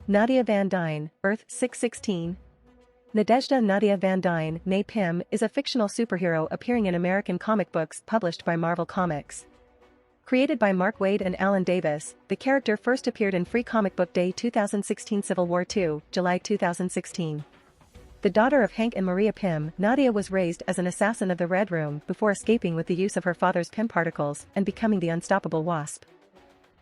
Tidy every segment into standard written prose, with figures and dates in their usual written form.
Nadia Van Dyne, Earth-616. Nadezhda Nadia Van Dyne, née Pym, is a fictional superhero appearing in American comic books published by Marvel Comics. Created by Mark Waid and Alan Davis, the character first appeared in Free Comic Book Day 2016 Civil War II, July 2016. The daughter of Hank and Maria Pym, Nadia was raised as an assassin of the Red Room before escaping with the use of her father's Pym particles and becoming the unstoppable Wasp.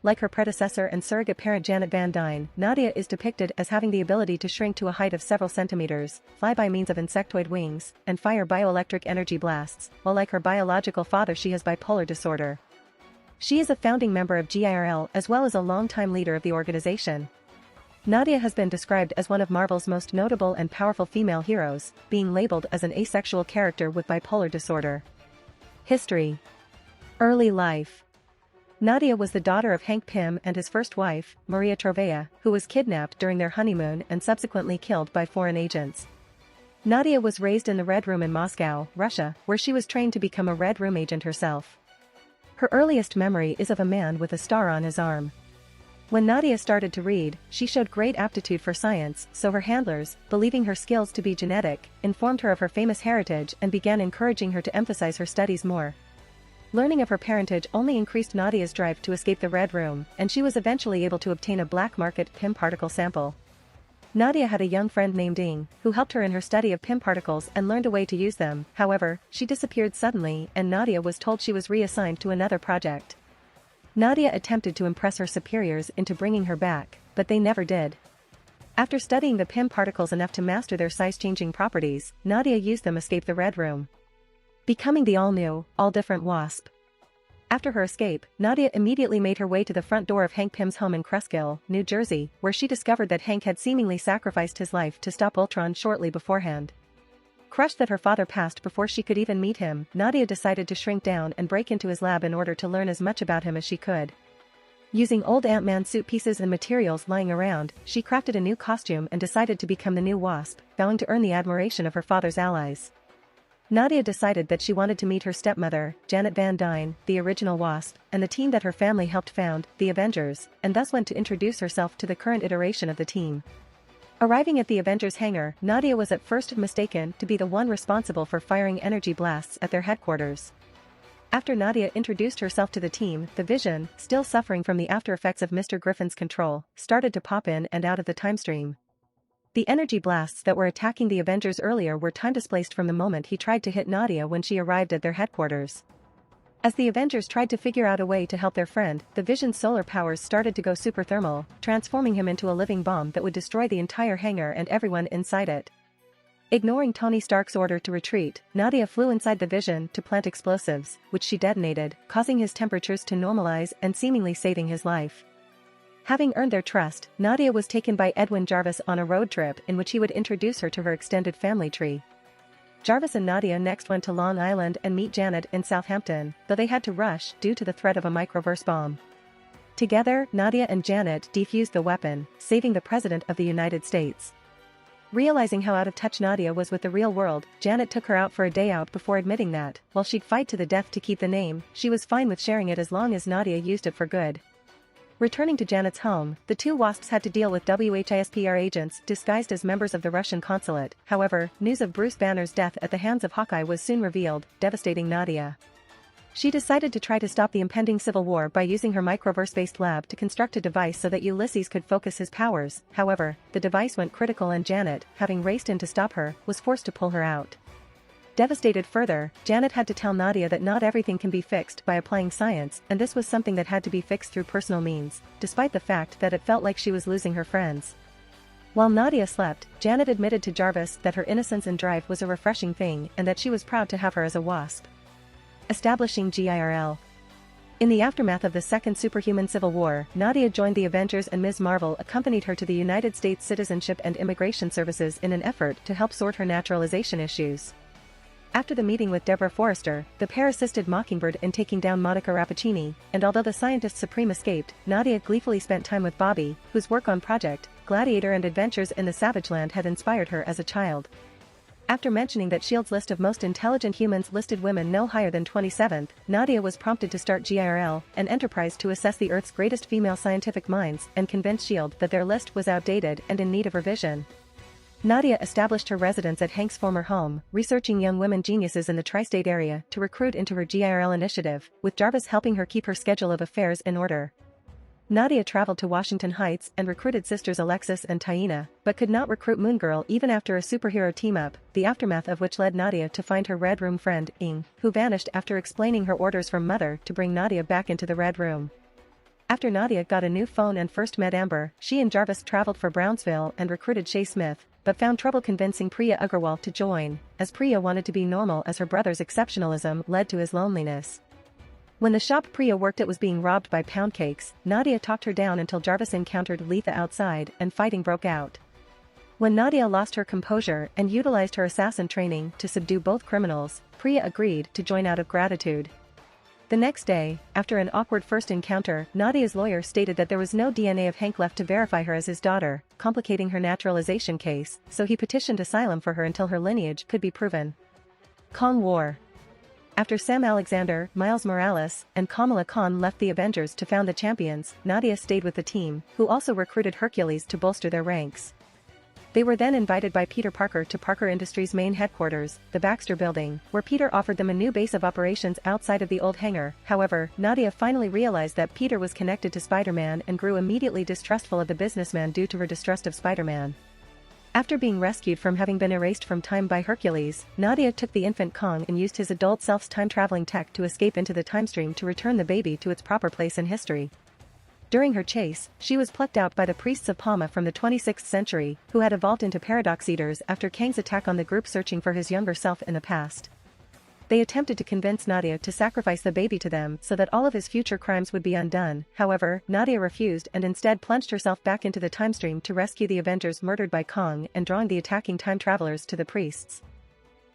Like her predecessor and surrogate parent Janet Van Dyne, Nadia is depicted as having the ability to shrink to a height of several centimeters, fly by means of insectoid wings, and fire bioelectric energy blasts, while like her biological father she has bipolar disorder. She is a founding member of GIRL as well as a longtime leader of the organization. Nadia has been described as one of Marvel's most notable and powerful female heroes, being labeled as an asexual character with bipolar disorder. History. Early life. Nadia was the daughter of Hank Pym and his first wife, Maria Trovea, who was kidnapped during their honeymoon and subsequently killed by foreign agents. Nadia was raised in the Red Room in Moscow, Russia, where she was trained to become a Red Room agent herself. Her earliest memory is of a man with a star on his arm. When Nadia started to read, she showed great aptitude for science, so her handlers, believing her skills to be genetic, informed her of her famous heritage and began encouraging her to emphasize her studies more. Learning of her parentage only increased Nadia's drive to escape the Red Room, and she was eventually able to obtain a black market Pym particle sample. Nadia had a young friend named Ing, who helped her in her study of Pym particles and learned a way to use them. However, she disappeared suddenly and Nadia was told she was reassigned to another project. Nadia attempted to impress her superiors into bringing her back, but they never did. After studying the Pym particles enough to master their size-changing properties, Nadia used them to escape the Red Room, becoming the all-new, all-different Wasp. After her escape, Nadia immediately made her way to the front door of Hank Pym's home in Cresskill, New Jersey, where she discovered that Hank had seemingly sacrificed his life to stop Ultron shortly beforehand. Crushed that her father passed before she could even meet him, Nadia decided to shrink down and break into his lab in order to learn as much about him as she could. Using old Ant-Man suit pieces and materials lying around, she crafted a new costume and decided to become the new Wasp, vowing to earn the admiration of her father's allies. Nadia decided that she wanted to meet her stepmother, Janet Van Dyne, the original Wasp, and the team that her family helped found, the Avengers, and thus went to introduce herself to the current iteration of the team. Arriving at the Avengers hangar, Nadia was at first mistaken to be the one responsible for firing energy blasts at their headquarters. After Nadia introduced herself to the team, the Vision, still suffering from the after effects of Mr. Griffin's control, started to pop in and out of the time stream. The energy blasts that were attacking the Avengers earlier were time displaced from the moment he tried to hit Nadia when she arrived at their headquarters. As the Avengers tried to figure out a way to help their friend, the Vision's solar powers started to go super thermal, transforming him into a living bomb that would destroy the entire hangar and everyone inside it. Ignoring Tony Stark's order to retreat, Nadia flew inside the Vision to plant explosives, which she detonated, causing his temperatures to normalize and seemingly saving his life. Having earned their trust, Nadia was taken by Edwin Jarvis on a road trip in which he would introduce her to her extended family tree. Jarvis and Nadia next went to Long Island and meet Janet in Southampton, though they had to rush due to the threat of a microverse bomb. Together, Nadia and Janet defused the weapon, saving the President of the United States. Realizing how out of touch Nadia was with the real world, Janet took her out for a day out before admitting that, while she'd fight to the death to keep the name, she was fine with sharing it as long as Nadia used it for good. Returning to Janet's home, the two Wasps had to deal with WHISPR agents disguised as members of the Russian consulate. However, news of Bruce Banner's death at the hands of Hawkeye was soon revealed, devastating Nadia. She decided to try to stop the impending civil war by using her microverse-based lab to construct a device so that Ulysses could focus his powers. However, the device went critical and Janet, having raced in to stop her, was forced to pull her out. Devastated further, Janet had to tell Nadia that not everything can be fixed by applying science, and this was something that had to be fixed through personal means, despite the fact that it felt like she was losing her friends. While Nadia slept, Janet admitted to Jarvis that her innocence and drive was a refreshing thing and that she was proud to have her as a Wasp. Establishing GIRL. In the aftermath of the Second Superhuman Civil War, Nadia joined the Avengers and Ms. Marvel accompanied her to the United States Citizenship and Immigration Services in an effort to help sort her naturalization issues. After the meeting with Deborah Forrester, the pair assisted Mockingbird in taking down Monica Rappaccini, and although the Scientist Supreme escaped, Nadia gleefully spent time with Bobby, whose work on Project Gladiator and adventures in the Savage Land had inspired her as a child. After mentioning that S.H.I.E.L.D's list of most intelligent humans listed women no higher than 27th, Nadia was prompted to start GIRL, an enterprise to assess the Earth's greatest female scientific minds and convince S.H.I.E.L.D. that their list was outdated and in need of revision. Nadia established her residence at Hank's former home, researching young women geniuses in the tri-state area to recruit into her GIRL initiative, with Jarvis helping her keep her schedule of affairs in order. Nadia traveled to Washington Heights and recruited sisters Alexis and Taina, but could not recruit Moon Girl even after a superhero team-up, the aftermath of which led Nadia to find her Red Room friend, Ing, who vanished after explaining her orders from Mother to bring Nadia back into the Red Room. After Nadia got a new phone and first met Amber, she and Jarvis traveled for Brownsville and recruited Shay Smith, but found trouble convincing Priya Agarwal to join, as Priya wanted to be normal as her brother's exceptionalism led to his loneliness. When the shop Priya worked at was being robbed by pound cakes, Nadia talked her down until Jarvis encountered Letha outside and fighting broke out. When Nadia lost her composure and utilized her assassin training to subdue both criminals, Priya agreed to join out of gratitude. The next day, after an awkward first encounter, Nadia's lawyer stated that there was no DNA of Hank left to verify her as his daughter, complicating her naturalization case, so he petitioned asylum for her until her lineage could be proven. Kong War. After Sam Alexander, Miles Morales, and Kamala Khan left the Avengers to found the Champions, Nadia stayed with the team, who also recruited Hercules to bolster their ranks. They were then invited by Peter Parker to Parker Industries' main headquarters, the Baxter Building, where Peter offered them a new base of operations outside of the old hangar. However, Nadia finally realized that Peter was connected to Spider-Man and grew immediately distrustful of the businessman due to her distrust of Spider-Man. After being rescued from having been erased from time by Hercules, Nadia took the infant Kong and used his adult self's time-traveling tech to escape into the time stream to return the baby to its proper place in history. During her chase, she was plucked out by the priests of Palma from the 26th century, who had evolved into Paradox Eaters after Kang's attack on the group searching for his younger self in the past. They attempted to convince Nadia to sacrifice the baby to them so that all of his future crimes would be undone. However, Nadia refused and instead plunged herself back into the time stream to rescue the Avengers murdered by Kong and drawing the attacking time travelers to the priests.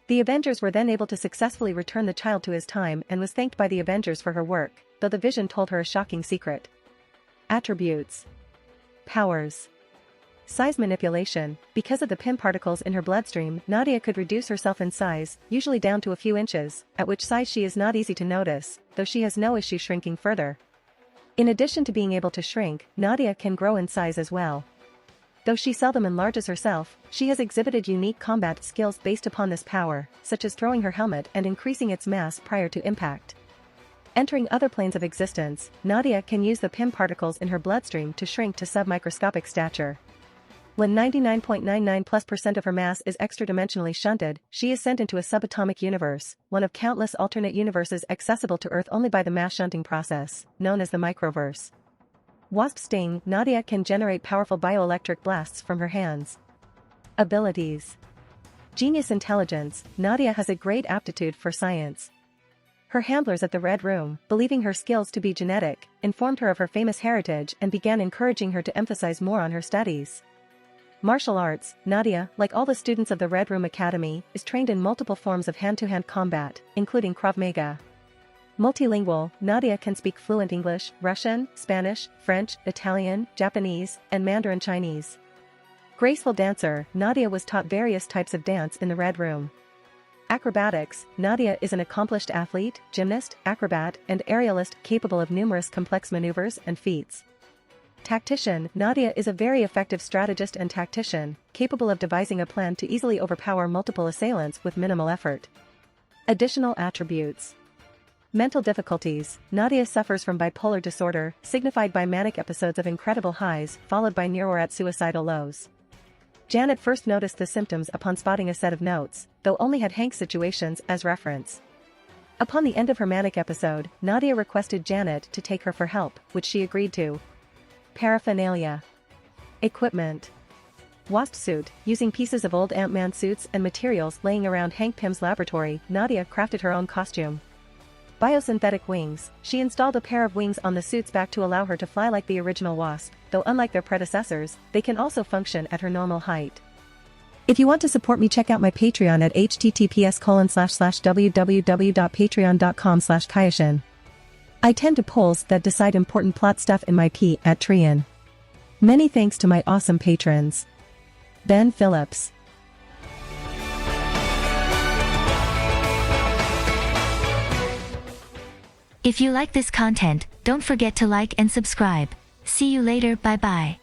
The Avengers were then able to successfully return the child to his time and was thanked by the Avengers for her work, though the Vision told her a shocking secret. Attributes. Powers. Size manipulation. Because of the PIM particles in her bloodstream, Nadia could reduce herself in size, usually down to a few inches, at which size she is not easy to notice, though she has no issue shrinking further. In addition to being able to shrink, Nadia can grow in size as well. Though she seldom enlarges herself, she has exhibited unique combat skills based upon this power, such as throwing her helmet and increasing its mass prior to impact. Entering other planes of existence, Nadia can use the PIM particles in her bloodstream to shrink to submicroscopic stature. When 99.99%+ of her mass is extra-dimensionally shunted, she is sent into a subatomic universe, one of countless alternate universes accessible to Earth only by the mass shunting process, known as the microverse. Wasp sting. Nadia can generate powerful bioelectric blasts from her hands. Abilities. Genius intelligence. Nadia has a great aptitude for science. Her handlers at the Red Room, believing her skills to be genetic, informed her of her famous heritage and began encouraging her to emphasize more on her studies. Martial arts. Nadia, like all the students of the Red Room Academy, is trained in multiple forms of hand-to-hand combat, including Krav Maga. Multilingual. Nadia can speak fluent English, Russian, Spanish, French, Italian, Japanese, and Mandarin Chinese. Graceful dancer. Nadia was taught various types of dance in the Red Room. Acrobatics. Nadia is an accomplished athlete, gymnast, acrobat, and aerialist capable of numerous complex maneuvers and feats. Tactician. Nadia is a very effective strategist and tactician, capable of devising a plan to easily overpower multiple assailants with minimal effort. Additional attributes. Mental difficulties. Nadia suffers from bipolar disorder, signified by manic episodes of incredible highs followed by near or at suicidal lows. Janet first noticed the symptoms upon spotting a set of notes, though only had Hank's situations as reference. Upon the end of her manic episode, Nadia requested Janet to take her for help, which she agreed to. Paraphernalia. Equipment. Wasp suit. Using pieces of old Ant-Man suits and materials laying around Hank Pym's laboratory, Nadia crafted her own costume. Biosynthetic wings. She installed a pair of wings on the suit's back to allow her to fly like the original Wasp, though unlike their predecessors, they can also function at her normal height. If you want to support me, check out my Patreon at https://www.patreon.com/Kayashin. I tend to polls that decide important plot stuff in my P at Trian. Many thanks to my awesome patrons. Ben Phillips. If you like this content, don't forget to like and subscribe. See you later, bye bye.